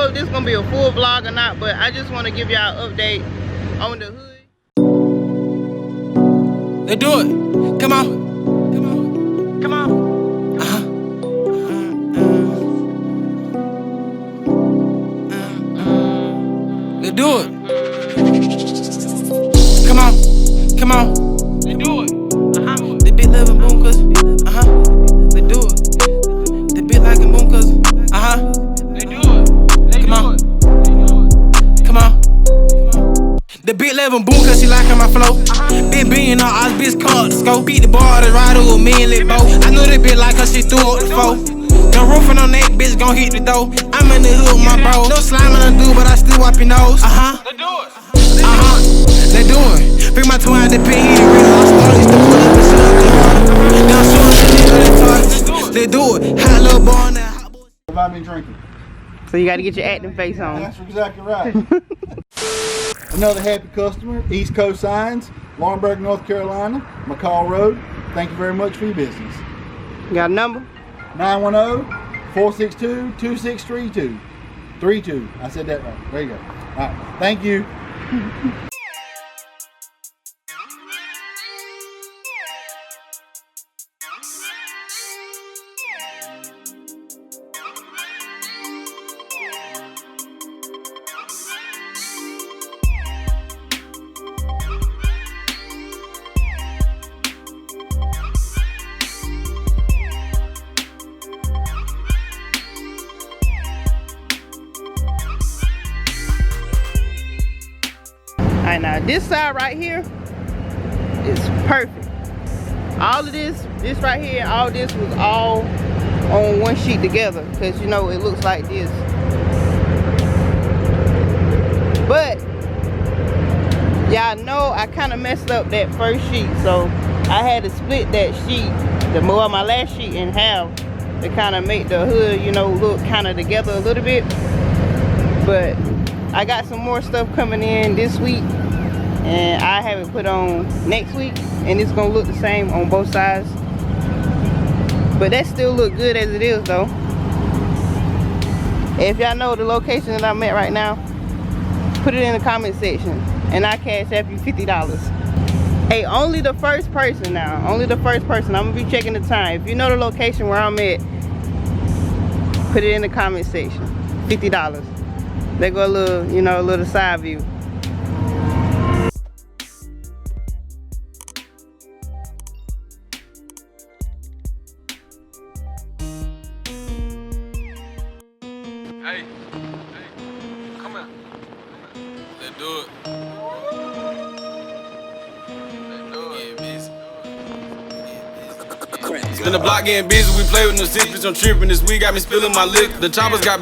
if this is gonna be a full vlog or not, but I just want to give y'all an update on the hood. Let's do it. Come on. Come on. Let's do it. Come on. Come on. Let's do it. The big living boom cuz. Let's do it. The big like a boom cuz. Let's do it. Come on. Come on. The big level boom cause she like on my flow. Big being on all bitch called the scope. Beat the bar to ride with me and let bow. I know that bitch like her, she threw up the foe. Gun roofing on that bitch gon' hit the dough. I'm in the hood with my bro. No slime on the dude, but I still wipe your nose. Let's do it. They doing. Pick my twin out the pin, he ain't real. I used to pull up and shit up the water. Now show us the nigga that talk. They do it. Hot little boy on that hot boy. What about me drinking? So you gotta get your acting face on. That's exactly right. Another happy customer, East Coast Signs, Lawrenceburg, North Carolina, McCall Road. Thank you very much for your business. You got a number? 910-462-2632. 32. I said that right. There you go. All right. Thank you. Alright, now this side right here is perfect. All of this right here, all this was all on one sheet together, because you know it looks like this. But y'all know I kind of messed up that first sheet, so I had to split that sheet, my last sheet, in half to kind of make the hood, you know, look kind of together a little bit. But I got some more stuff coming in this week, and I have it put on next week, and it's gonna look the same on both sides. But that still look good as it is though. If y'all know the location that I'm at right now, put it in the comment section and I cash app you $50. Hey, only the first person now, only the first person. I'm gonna be checking the time. If you know the location where I'm at, put it in the comment section. $50. They go a little, you know, a little side view. Hey, come here. Let's do it. Spin the block getting busy, we play with no secrets, I'm tripping. This week got me spilling my liquor. The choppers got